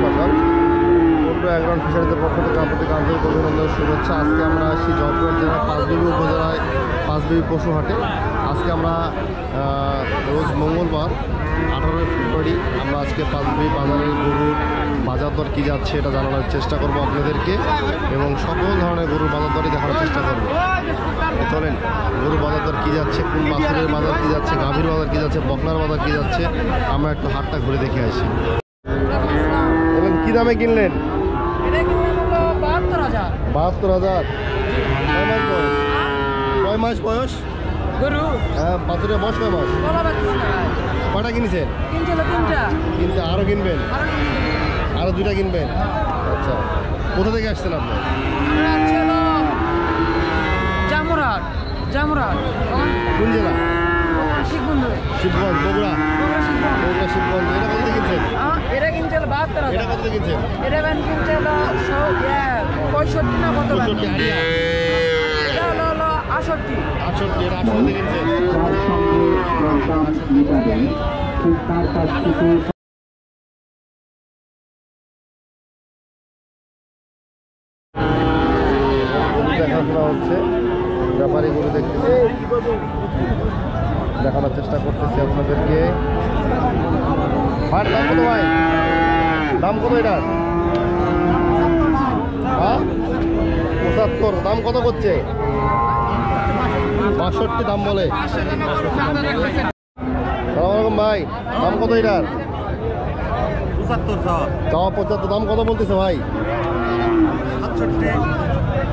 সকাল। পূর্ব অ্যাগ্রাউন্ড ফিশারিজের পক্ষ থেকে আপনাদের আন্তরিক অভিনন্দন শুভেচ্ছা। আজকে আমরা আসছি জয়পুরহাট জেলার পাঁচবিবি উপজেলায় পাঁচবিবি পশু হাটে। আজকে আমরা রোজ মঙ্গলবার 18 ফেব্রুয়ারি আমরা আজকে পাঁচবিবি বাজারের গরুর বাজার দর কী যাচ্ছে এটা জানানোর চেষ্টা করব আপনাদেরকে, এবং সকল ধরনের গরুর বাজার দরই দেখানোর চেষ্টা করব। চলেন গরুর বাজার দর কী যাচ্ছে, কোন বাছুরের বাজার কী যাচ্ছে, গাভীর বাজার কী যাচ্ছে, বকনার বাজার কী যাচ্ছে, আমরা একটু হাটটা ঘুরে দেখে আসি। এবং কী দামে কিনলেন? 72,000। কয় মাস বয়স? হ্যাঁ, বাছুরের বয়স কয় মাস? কয়টা কিনেছেন? তিনটা। আরও কিনবেন? আরও 2টা কিনবেন? আচ্ছা, কোথা থেকে আসছেন আপনি? কোন জেলা? শিবগঞ্জ, বগুড়া। শিবগঞ্জ। এটা কত থেকে কিনছেন? এটা কত থেকে কিনছেন? 65 না কত? 68। এটা 68। এটা 68 থেকে কিনছেন। দেখাশোনা হচ্ছে, ব্যাপারী গরু দেখতেছি, দেখানোর চেষ্টা করতেছি আপনাদেরকে। ভাই দাম কত? ভাই দাম কত এটার? 75। দাম কত করছে? 65 দাম বলে। সালামালাইকুম ভাই, দাম কত এটার? 75। দাম কত বলতেছে ভাই? 67।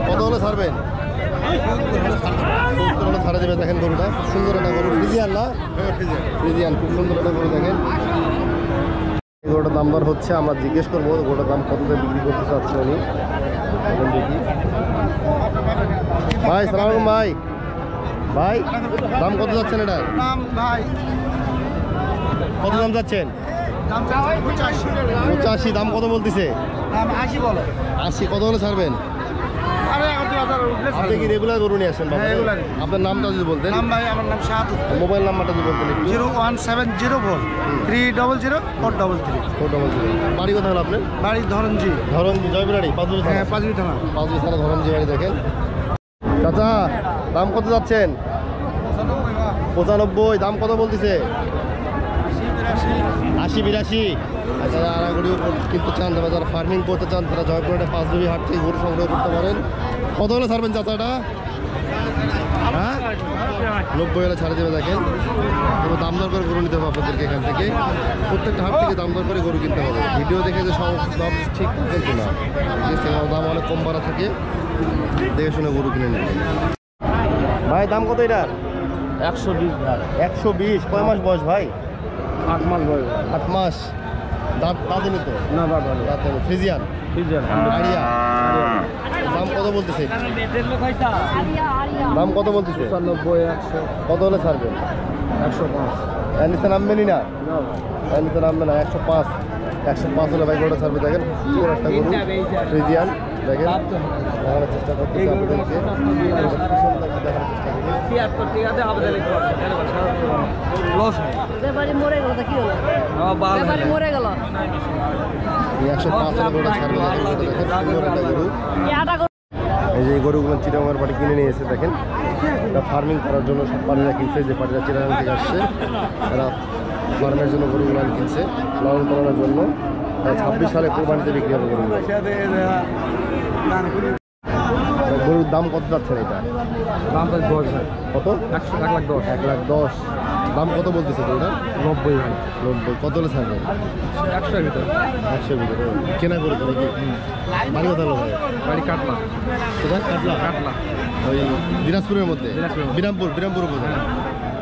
কত হলে ছাড়বেন? 70 হলে ছাড়ে দেবে। দেখেন গরুটা খুব সুন্দর একটা গরু, ফ্রিজিয়ান না? ফ্রিজিয়ান, খুব সুন্দর একটা গরু। দেখেন এই গরুটার দাম দর হচ্ছে, আমরা জিজ্ঞেস করবো গরুটার দাম কততে বিক্রি করতে চাচ্ছে উনি। দেখি ভাই, সালামালাইকুম ভাই। ভাই দাম কত যাচ্ছেন এটার? কত দাম যাচ্ছেন? 85। দাম কত বলতেছে? 80। কত হলে ছাড়বেন? আপনি কি রেগুলার গরু নিয়ে আসেন? আপনার নামটা যদি বলতেন। আমার নাম শাহাদুত। মোবাইল নাম্বারটা যদি বলতেন। 01704 300 433। বাড়ি কোথায় হলো আপনার? বাড়ি ধরনজি। জয়পুরহাট, পাঁচবিবি থানা। পাঁচবিবি থানা। ধরনজি বাড়ি। দেখেন চাচা, দাম কত যাচ্ছেন? 95। দাম কত বলতেছে? 80-82। আচ্ছা, যারা গরু কিনতে চান, যারা ফার্মিং করতে চান, তারা জয়পুরহাটে পাঁচবিবি হাট থেকে গরু সংগ্রহ করতে পারেন। কত হলে ছাড়বেন চাচাটা? হ্যাঁ, 90 হলে ছাড়ে দেবে। দেখেন, তবে দাম দর করে গরু নিতে হবে আপনাদেরকে। এখান থেকে প্রত্যেকটা হাট থেকে দাম দর করে গরু কিনতে হবে। ভিডিও দেখে যে সব দাম ঠিক কিন্তু না, দাম অনেক কম বাড়া থাকে, দেখে শুনে গরু কিনে নেবেন। ভাই দাম কত এটার? 120। 120। কয় মাস বয়স ভাই? 8 মাস বয়স। 8 মাস। দাঁতেনি তো? না, দাঁতে। ফ্রিজিয়ান। আরিয়া। দাম কত বলতেছে? দাম কত বলতেছে? 95, 100। কত হলে ছাড়বেন? 105। এর নিচে নামবেনি না? এর নিচে নামবে না। 105 হলে ভাই গরুটা ছাড়বে। দেখেন সুন্দর একটা গরু, ফ্রিজিয়ান। দেখেন, দেখানোর চেষ্টা করতেছি আপনাদেরকে। দেখানোর চেষ্টা করি। 105 হলে গরুটা ছাড়বে। দেখেন সুন্দর একটা গরু। এই যে গরুগুলো চিটাগাংয়ের বাড়ি কিনে নিয়ে এসে দেখেন, এটা ফার্মিং করার জন্য সব পাড়িরা কিনছে। যে পাড়িরা চিটাগাং থেকে আসছে, এরা ফার্মের জন্য গরুগুলো কিনছে, লালন পালনের জন্য। 26 সালে কোরবানিতে বিক্রি হবে গরুগুলো। গরুর দাম কত যাচ্ছেন এটা? দাম 10। কত? 1,10,000। 1,10,000। দাম কত বলতেছে গরুটা? 90 ভাই। 90। কত হলে ছাড়বেন? 100-এর ভিতরে। 100-এর ভিতরে কেনা করে নাকি? বাড়ি কোথায় হলো ভাই? বাড়ি কাটলা। কোথায়? কাটলা। ওই দিনাজপুরের মধ্যে? বিরামপুর উপজেলা।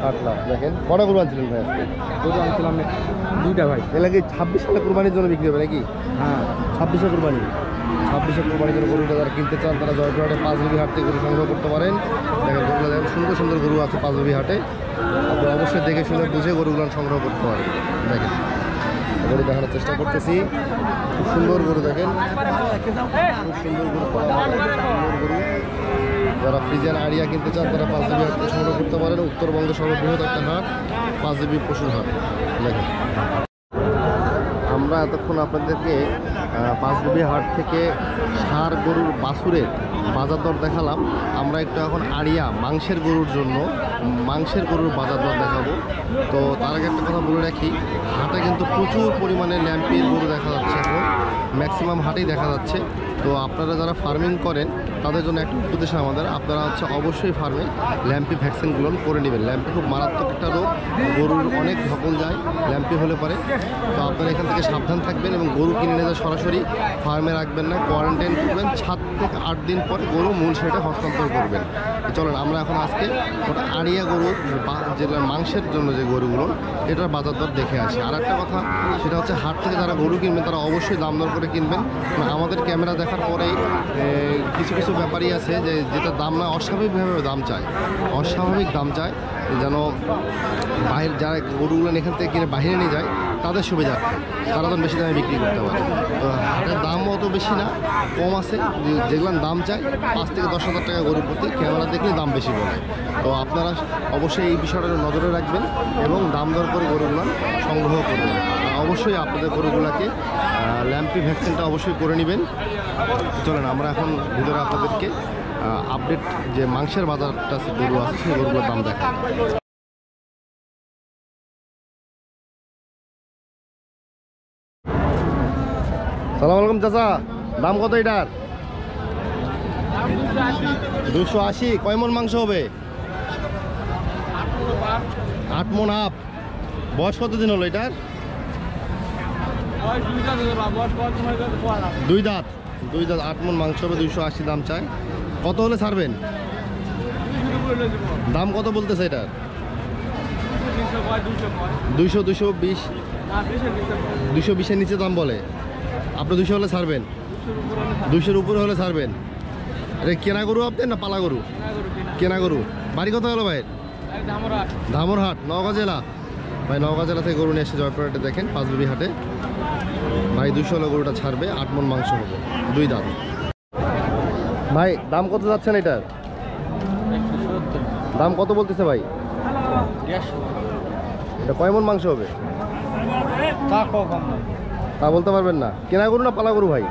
কাটলা। দেখেন কটা গরু আনছিলেন ভাই আজকে? গরু আনছিলাম 2টা ভাই। এগুলো কি 26 সালে কোরবানির জন্য বিক্রি হবে নাকি? হ্যাঁ, 26 কোরবানির জন্য গরুটা যারা কিনতে চান, তারা জয়পুরহাটে পাঁচবিবি হাট থেকে গরু সংগ্রহ করতে পারেন। দেখেন গরুগুলো দেখেন, সুন্দর সুন্দর গরু আছে পাঁচবিবি হাটে। আপনি অবশ্যই দেখে শুনে বুঝে গরুগুলো সংগ্রহ করতে পারেন। দেখেন গরু দেখানোর চেষ্টা করতেছি, খুব সুন্দর গরু। দেখেন খুব সুন্দর গরু, গরু। যারা ফ্রিজিয়ান আরিয়া কিনতে চান, তারা পাঁচবিবি হাট থেকে সংগ্রহ করতে পারেন। উত্তরবঙ্গের সর্ববৃহৎ একটা হাট পাঁচবিবি পশুর হাট। দেখেন আমরা এতক্ষণ আপনাদেরকে পাঁচবিবি হাট থেকে ষাঁড় গরুর বাছুরের বাজার দর দেখালাম। আমরা একটু এখন আড়িয়া মাংসের গরুর জন্য মাংসের গরুর বাজার দর দেখাবো। তো তার আগে একটা কথা বলে রাখি, হাটে কিন্তু প্রচুর পরিমাণে ল্যাম্পির গরু দেখা যাচ্ছে, এখন ম্যাক্সিমাম হাটেই দেখা যাচ্ছে। তো আপনারা যারা ফার্মিং করেন তাদের জন্য একটা উপদেশ আমাদের, আপনারা অবশ্যই ফার্মে ল্যাম্পি ভ্যাকসিনগুলো করে নেবেন। ল্যাম্পি খুব মারাত্মক একটা রোগ, গরুর অনেক ধকল যায় ল্যাম্পি হলে পারে। তো আপনারা এখান থেকে সাবধান থাকবেন এবং গরু কিনে নিয়ে যা সরাসরি ফার্মে রাখবেন না, কোয়ারেন্টাইন করবেন। 7 থেকে 8 দিন পরে গরু মূল সেটা হস্তান্তর করবেন। চলেন আমরা এখন আজকে ওটা আড়িয়া গরু যেটা মাংসের জন্য যে গরুগুলো এটার বাজার দর দেখে আসি। আর একটা কথা, সেটা হচ্ছে হাট থেকে যারা গরু কিনবেন তারা অবশ্যই দাম দর করে কিনবেন। আমাদের ক্যামেরা দেখার পরেই কিছু কিছু ব্যাপারই আছে যেটা দাম না অস্বাভাবিকভাবে দাম চায়, অস্বাভাবিক দাম চায়, যেন বাইরে যারা গরুগুলো এখান থেকে কিনে বাইরে নিয়ে যায় তাদের সুবিধার্থে তারা তো বেশি দামে বিক্রি করতে পারে। তো হাটের দামও অত বেশি না, কম আছে। যেগুলোর দাম চায় 5 থেকে 10 হাজার টাকা গরু প্রতি, ক্যামেরা দেখলে দাম বেশি বলে। তো আপনারা অবশ্যই এই বিষয়টা নজরে রাখবেন এবং দাম দর করে গরুগুলো সংগ্রহ করবেন। অবশ্যই আপনাদের গরুগুলোকে ল্যাম্পি ভ্যাকসিনটা অবশ্যই করে নেবেন। চলেন আমরা এখন ভিতরে আপনাদেরকে আপডেট যে মাংসের বাজারটা গরু আছে সেই গরুগুলোর দাম দেখা। সালাম আলাইকুম চাচা, দাম কত এটার? 280। কয় মন মাংস হবে? 8 মন হাফ। বয়স কতদিন হলো এটার? 2 দাঁত। 8 মন মাংস হবে, 280 দাম চায়। কত হলে ছাড়বেন? দাম কত বলতেছে এটার? 200, 220, 220-এর নিচে দাম বলে। আপনি 200 হলে ছাড়বেন? 200-এর উপরে হলে ছাড়বেন। এটা কেনা গরু আপনার না পালা গরু? কেনা গরু। বাড়ি কত হলো ভাইয়ের? ধামরহাট, নওগাঁ জেলা। ভাই নওগাঁ জেলা থেকে গরু নিয়ে এসে জয়পুরহাটে দেখেন পাঁচবিবি হাটে। ভাই 200 হলে গরুটা ছাড়বে, 8 মন মাংস হবে, 2 দাঁত। ভাই দাম কত যাচ্ছেন এটার? দাম কত বলতেছে ভাই? এটা কয় মন মাংস হবে তা বলতে পারবেন না। কেনা গরু না পালা গরু ভাই?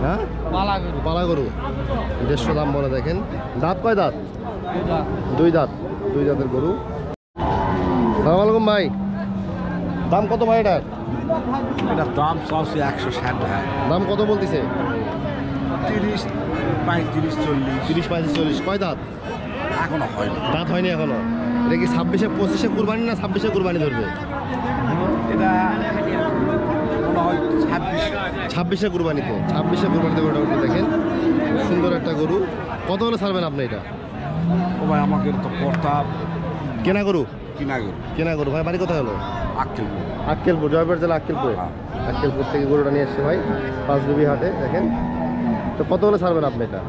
হ্যাঁ পালা গরু। 150 দাম বলে। দেখেন দাঁত কয় দাঁত? 2 দাঁত। 2 দাঁতের গরু। সালাম আলাইকুম ভাই, দাম কত ভাই এটার? এটার দাম চাচ্ছে 160 টাকা। দাম কত বলতেছে? 30, 35, 40। 30, 35, 40। কয় দাঁত? এখনো হয়নি। দাঁত হয়নি এখনো। এটা কি 26-এ কুরবানি না 26-এ কুরবানি ধরবে? এটা মনে হয় 26-এ কুরবানিতে। 26-এ কুরবানিতে গরুটা উঠবে। দেখেন সুন্দর একটা গরু। কত হলে ছাড়বেন আপনি এটা? ও ভাই আমাকে তো পড়তা কেনা গরু। কিনা গরু। ভাই বাড়ি কোথায় হলো? আক্কেলপুর। আক্কেলপুর, জয়পুর জেলা আক্কেলপুর। আক্কেলপুর থেকে গরুটা নিয়ে এসছে ভাই পাঁচবিবি হাটে। দেখেন তো কত হলে ছাড়বেন আপনি এটা?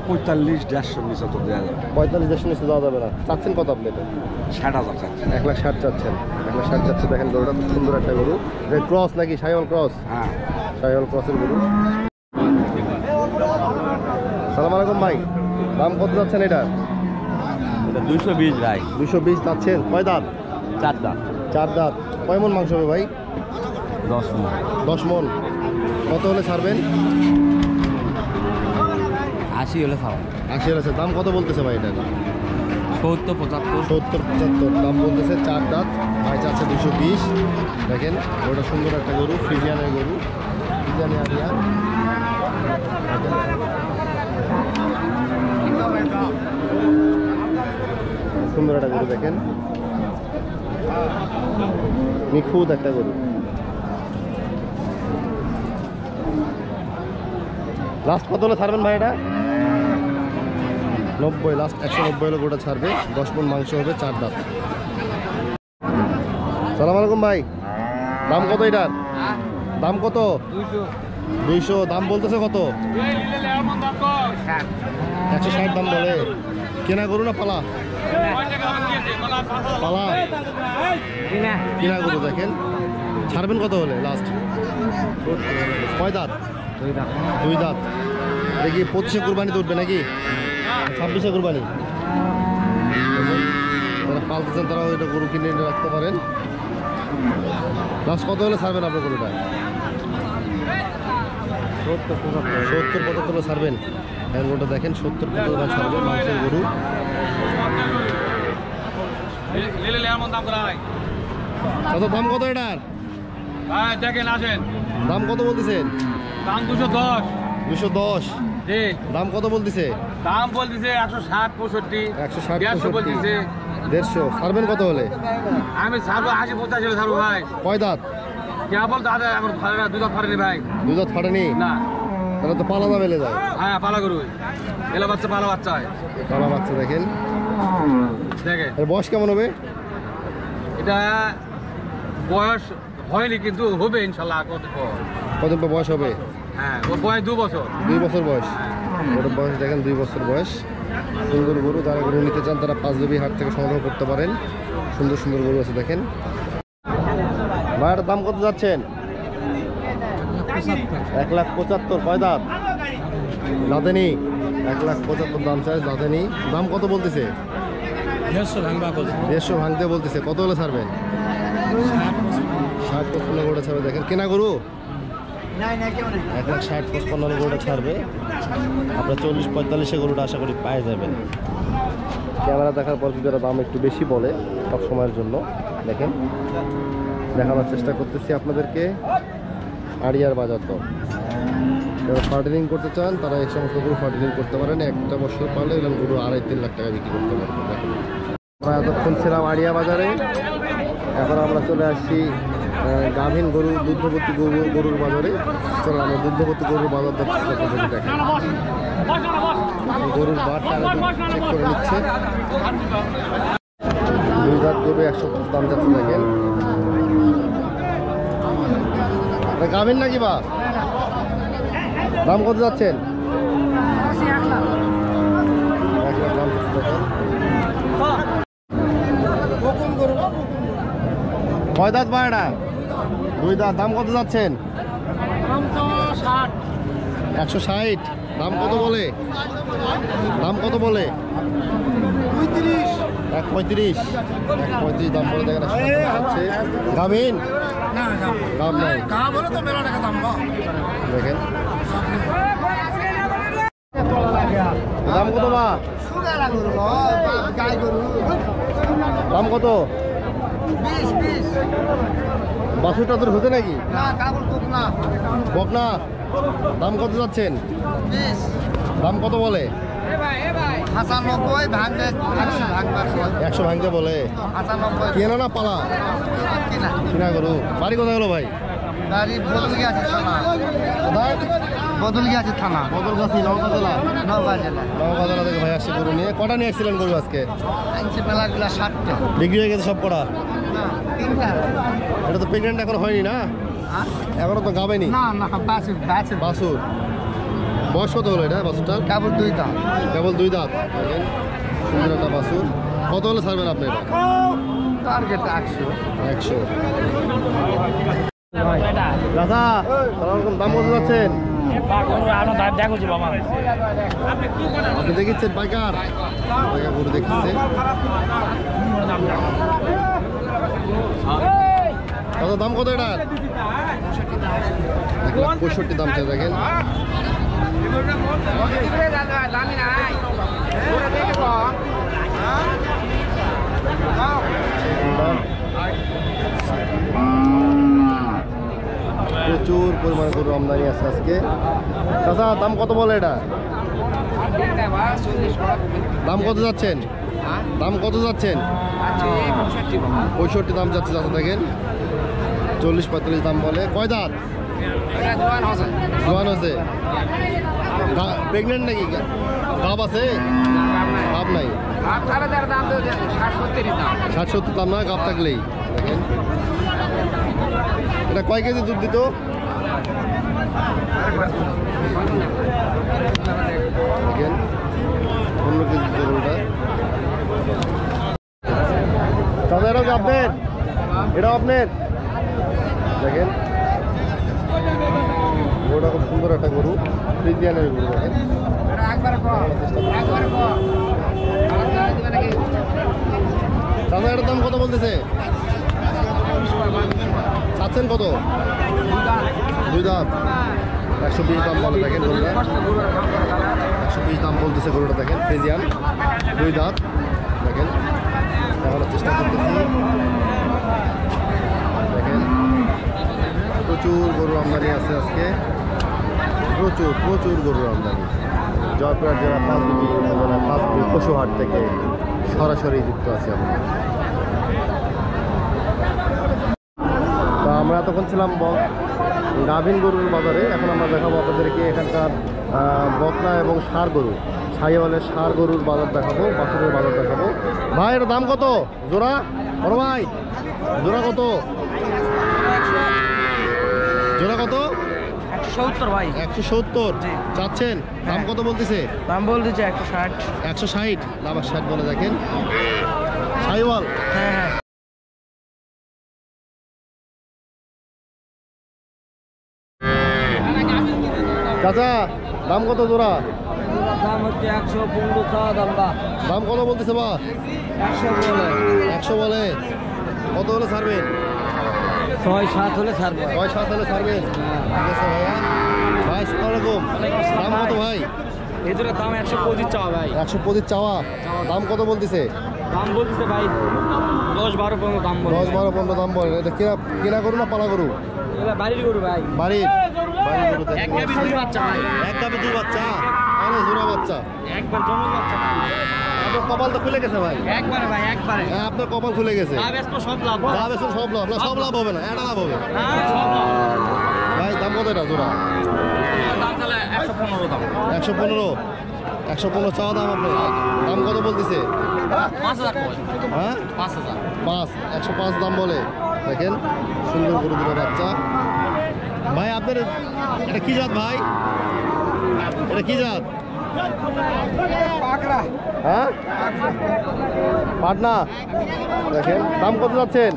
45-150 নিচে তো দেওয়া যাবে। 45-150 নিচে দেওয়া যাবে না। চাচ্ছেন কত আপনি এটা? 60,000 চাচ্ছে। 1,60,000 চাচ্ছেন। 1,60,000 চাচ্ছে। দেখেন গরুটা খুব সুন্দর একটা গরু। ক্রস নাকি? শাহিওয়াল ক্রস। হ্যাঁ শাহিওয়াল ক্রসের গরু। সালাম আলাইকুম ভাই, দাম কত যাচ্ছেন এটা? এটা 220 ভাই। 220 চাচ্ছেন। কয় দাঁত? 4 দাম। 4 দাঁত। কয় মন মাংস হবে ভাই? 10 মণ। 10 মন। কত হলে ছাড়বেন? 80 হলে খাওয়া। 80 আছে। দাম কত বলতেছে ভাই এটা? 70, 75। 70, 75 দাম বলতেছে। 4 দাঁত। ভাই চাচ্ছে 220। দেখেন ওটা সুন্দর একটা গরু, ফ্রিজিয়ানের গরু, ফ্রিজিয়ানি আরিয়া। সুন্দর একটা গরু। দেখেন নিখুঁত একটা গরু। লাস্ট কত হলে ছাড়বেন ভাই এটা? 90। লাস্ট 190 হলে গরুটা ছাড়বে। 10 মণ মাংস হবে, 4 দাঁত। সালাম আলাইকুম ভাই, দাম কত এটার? দাম কত? 200। দাম বলতেছে কত? 160 দাম বলে। কেনা গরু না পালা? পালা। কেনা গরু। দেখেন ছাড়বেন কত হলে লাস্ট? কয় দাঁত? 2 দাঁত। এটা কি 25-এ কুরবানিতে উঠবে নাকি 26-এ কুরবানি? যারা পালতেছেন তারাও এটা গরু কিনে রাখতে পারেন। লাস্ট কত হলে ছাড়বেন আপনার গরুটা? 70-75 ছাড়বেন। এখন গরুটা দেখেন 70-75 ছাড়বেন মাংসের গরু। কত দাম কত এটার? দেখেন আসেন, দাম কত বলতেছেন? দাম 210। 210 জি, দাম কত বলতেছে? দাম বলতেছে 160-65, 160 150 বলতেছে। 150 ছাড়বেন কত হলে? আমি ছাড়বো 80-85 ছাড়বো ভাই। কয় দাঁত? কেবল দাদা আমার ফারে না, দুধ ফারেনি ভাই। দুই দাঁত ফাটেনি? না, তাহলে তো পালাদা মেলে যায়। হ্যাঁ পালা গরু, এলা বাচ্চা পালা বাচ্চা হয়। পালা বাচ্চা দেখেন। দেখে এর বয়স কেমন হবে? এটা বয়স হয়নি কিন্তু হবে ইনশাল্লাহ। কত বয়স হবে? হ্যাঁ, ও বয়স 2 বছর। 2 বছর বয়স। ওর বয়স দেখেন 2 বছর বয়স। সুন্দর গরু, যারা গরু নিতে চান তারা পাঁচবিবি হাট থেকে সংগ্রহ করতে পারেন। সুন্দর সুন্দর গরু আছে দেখেন। ভাইয়ের দাম কত যাচ্ছেন? 1,75,000। কয় দাঁত? দাঁতেনি। 1,75,000 দাম চাই, দাঁতেনি। দাম কত বলতেছে? 150 ভাঙতে বলতেছে। কত হলে ছাড়বেন? 60-55 গরুটা ছাড়বে দেখেন। কেনা গরু 1,60,55 গরুটা ছাড়বে। আপনার 40-45 গরুটা আশা করি পায়ে যাবেন। ক্যামেরা দেখার পর যদি দাম একটু বেশি বলে সব সময়ের জন্য দেখেন, দেখানোর চেষ্টা করতেছি আপনাদেরকে। আড়িয়ার বাজার তো যারা ফার্টিনিং করতে চান তারা এই সমস্ত গরু ফার্টিনিং করতে পারেন। একটা বছর পালে এরকম গরু 2.5-3 লাখ টাকা বিক্রি করতে পারবেন। দেখেন, আমরা এতক্ষণ ছিলাম আড়িয়া বাজারে, এখন আমরা চলে আসছি গাভীন গরু, দুগ্ধবতী গরুর বাজারে। চলো আমরা দুগ্ধবতী গরুর বাজার দর দেখেন। গরুর বারটা চেক করে নিচ্ছে। 2 দাঁত গরু 150 দাম যাচ্ছে দেখেন। গাভীন নাকি বা? দাম কত যাচ্ছেন? 1 লাখ দাম যাচ্ছে দেখেন। কয় দাঁত বা এটা? 2 দাঁত। দাম কত যাচ্ছেন? 160। দাম কত বলে? দাম কত বলে? 135 দাম বলে দেখেন। গাভীন দাম নাই দেখেন। দাম কত বা? দাম কত? 20 বাছুর টাছুর হতে নাকি? বকনা। দাম কত যাচ্ছেন? 20 দাম কত বলে? 95 ভাঙবে 100 ভাঙতে বলে। 95 কেনা না পালা? কিনা গরু। বাড়ি কোথায় হলো ভাই? গাড়ি বদলগি আছে থানা। কোথায়? বদলগি আছে থানা, বদলগাছি, নওগাঁ জেলা। নওগাঁ জেলা। নওগাঁ জেলা থেকে ভাই আসছে গরু নিয়ে। কটা নিয়ে এসেছিলেন গরু আজকে? আনছে বেলাগুলা 60টা। বিক্রি হয়ে গেছে সব কটা? না, 3টা। এটা তো প্রেগনেন্ট এখন হয়নি না? এখনো তো গাবেনি। না না, বাছুর বাছুর বয়স কত হলো এটা বাছুরটার? কেবল 2 দাম। কেবল 2 দাঁত দেখেন। সুন্দর একটা বাছুর। কত হলে ছাড়বেন আপনি এটা? টার্গেট 100। 100। দাদা সালামালাইকুম। দাম কত যাচ্ছেন? আপনি দেখিচ্ছেন পাইকার? পাইকার গরু দেখতেছে। কত দাম কত এটা? 1,65,000 দাম চাই দেখেন। প্রচুর পরিমাণে গরু আমদানি আছে আজকে। চাচা দাম কত বলে এটা? দাম কত যাচ্ছেন? দাম কত যাচ্ছেন? 65 দাম যাচ্ছে চাচা দেখেন। 40-45 দাম বলে। কয় দাঁত? জোয়ান আছে। প্রেগনেন্ট নাকি? গাব আছে? গাব নাই। 60-70 দাম না, গাব থাকলেই দেখেন। এটা কয় কেজি দুধ দিত? দেখেন 15 কেজি দিত গরুটা। দাদা এটাও কি আপনার? এটাও আপনার? দেখেন গরুটা খুব সুন্দর একটা গরু, ফ্রিজিয়ানের গরু দেখেন। দাদা এটার দাম কত বলতেছে? চাচ্ছেন কত? 2 দাঁত 120 দাম বলে দেখেন গরুটা, 120 দাম বলতেছে গরুটা দেখেন। ফ্রিজিয়ান 2 দাঁত দেখেন, দেখানোর চেষ্টা করতেছি দেখেন। প্রচুর গরুর আমদানি আছে আজকে, প্রচুর গরুর আমদানি। জয়পুরহাট জেলা পাঁচবিবি উপজেলা পাঁচবিবি পশুহাট থেকে সরাসরি যুক্ত আছে আমরা। তো আমরা তখন ছিলাম গাভিন গরুর বাজারে। এখন আমরা দেখাবো আপনাদেরকে এখানকার বকনা এবং ষাঁড় গরু, শাহিওয়ালের ষাঁড় গরুর বাজার দেখাবো, বাছুরের বাজার দেখাবো। ভাই এর দাম কত জোড়া? বড় ভাই জোড়া কত? জোড়া কত? 170 ভাই। 170 চাচ্ছেন? দাম কত বলতেছে? দাম বলতেছে 160। 160 দাম 60 বলে দেখেন। শাহিওয়াল হ্যাঁ। চাচা দাম কত জোড়া? দাম হচ্ছে 115 টাকা দাম। দাম কত বলতেছে বা? 100 বলে। 100 বলে। কত হলে ছাড়বেন? 6-7 হলে ছাড়বো। 6-7 হলে ছাড়বেন। ঠিক আছে ভাইয়া। ভাই আসসালামু আলাইকুম। দাম কত ভাই? এই দুটো দাম 125 চাওয়া ভাই। 125 চাওয়া। দাম কত বলতেছে? দাম বলতেছে ভাই 10-12 পর্যন্ত দাম বলে। 10-12-15 দাম বলে। এটা কিনা গরু না পালা গরু? এটা বাড়ির গরু ভাই। বাড়ির গরু দেখেন। এক গাভী 2 বাচ্চা ভাই। এক গাভী 2 বাচ্চা। আরে জোড়া বাচ্চা। একবার জন্ম বাচ্চা ভাই। আপনার কপাল তো খুলে গেছে ভাই। একবারে ভাই, একবারে। হ্যাঁ আপনার কপাল খুলে গেছে। লাভ এসব সব লাভ। লাভ আছে সব লাভ। না সব লাভ হবে না, এটা লাভ হবে। হ্যাঁ সব লাভ। ভাই দাম কত এটা জোড়া? দাম তাহলে 115 দাম। 115 চাওয়া দাম আপনার। দাম কত বলতেছে? 5000 কয়। হ্যাঁ 5000। 105 দাম বলে দেখেন। সুন্দর গরু দুটো বাচ্চা। ভাই আপনার এটা কি জাত ভাই? এটা কি জাত? হ্যাঁ পাটনা দেখেন। দাম কত যাচ্ছেন?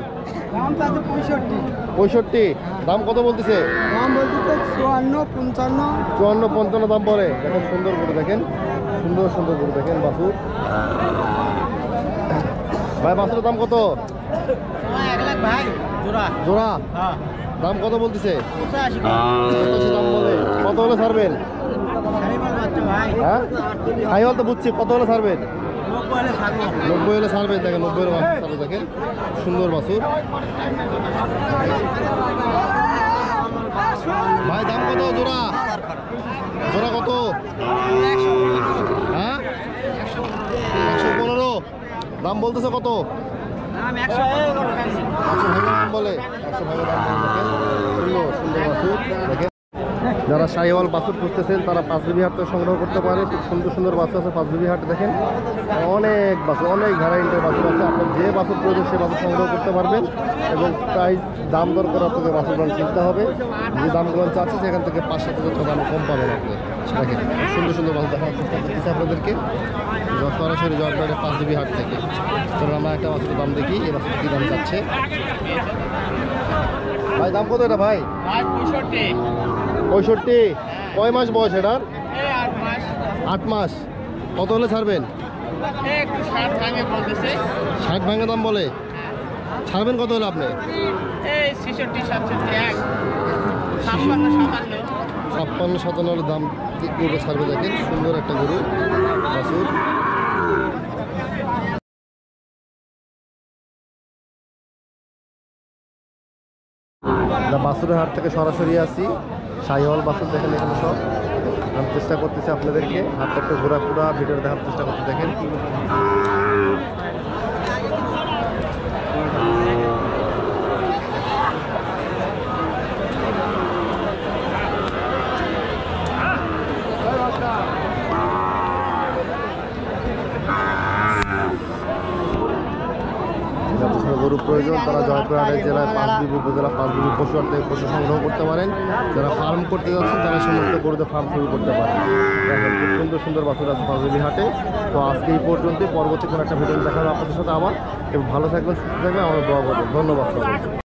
65। দাম কত বলতেছে? দাম বলতে 54-55। 54-55 দাম বলে দেখেন। সুন্দর গরু দেখেন, সুন্দর গরু দেখেন। বাছুর ভাই, বাছুরের দাম কত? 1 লাখ ভাই জোড়া। জোড়া হ্যাঁ দাম কত বলতেছে? 85 দাম বলে। কত হলে ছাড়বেন? শাহিওয়াল বাচ্চা ভাই। হ্যাঁ শাহিওয়াল তো বুঝছি, কত হলে ছাড়বেন? 90 হলে ছাড়বো। 90 হলে ছাড়বেন দেখেন। 90 হলে ছাড়বে দেখেন। সুন্দর বাছুর ভাই। দাম কত জোড়া? জোড়া কত? হ্যাঁ 115 দাম বলতেছে। কত? দাম 100 দাম বলে। 100 দাম দেখেন। সুন্দর বাছুর দেখেন। যারা শাহিওয়াল বাছুর খুঁজতেছেন তারা পাঁচবিবি হাট থেকে সংগ্রহ করতে পারে। খুব সুন্দর বাছুর আছে পাঁচবিবি হাটে দেখেন। অনেক বাছুর, অনেক ভ্যারাইটির বাছুর আছে। আপনার যে বাছুর প্রয়োজন সে বাছুর সংগ্রহ করতে পারবেন। এবং প্রাইস দাম দর করে আপনাকে বাছুরগুলো কিনতে হবে। যে দামগুলো চাচ্ছে সেখান থেকে 5-7 হাজার টাকা দাম কম পাবেন আপনি। দেখেন সুন্দর বাছুর দেখানোর চেষ্টা করতেছি আপনাদেরকে। সরাসরি জয়পুরহাটের পাঁচবিবি হাট থেকে। চলুন আমরা একটা বাছুরের দাম দেখি। এই বাছুর কী দাম চাচ্ছে ভাই? দাম কত এটা ভাই? 65। কয় মাস বয়স এটার? 8 মাস। কত হলে ছাড়বেন? 60 ভাঙে দাম বলে। ছাড়বেন কত হলে আপনি? 56-57 দাম গরু ছাড়বে দেখেন। সুন্দর একটা গরু বাছুর। বাছুরের হাট থেকে সরাসরি আসি। শাহিওয়াল বাছুর দেখেন এখানে সব। আমি চেষ্টা করতেছি আপনাদেরকে হাতটা একটু ঘোরাফোরা ভিডিও দেখার চেষ্টা করতে দেখেন। গরু প্রয়োজন তারা জয়পুরহাট জেলায় পাঁচবিবি উপজেলা পাঁচবিবি পশুহাট থেকে পশু সংগ্রহ করতে পারেন। যারা ফার্ম করতে যাচ্ছেন তারা সমস্ত গরুতে ফার্ম শুরু করতে পারেন। দেখেন খুব সুন্দর বাছুর আছে পাঁচবিবি হাটে। তো আজকে এই পর্যন্ত, পরবর্তী কোনো একটা ভিডিও দেখাবো আপনাদের সাথে আবার। এবং ভালো থাকবেন, সুস্থ থাকবেন, আমার দোয়া করবেন। ধন্যবাদ।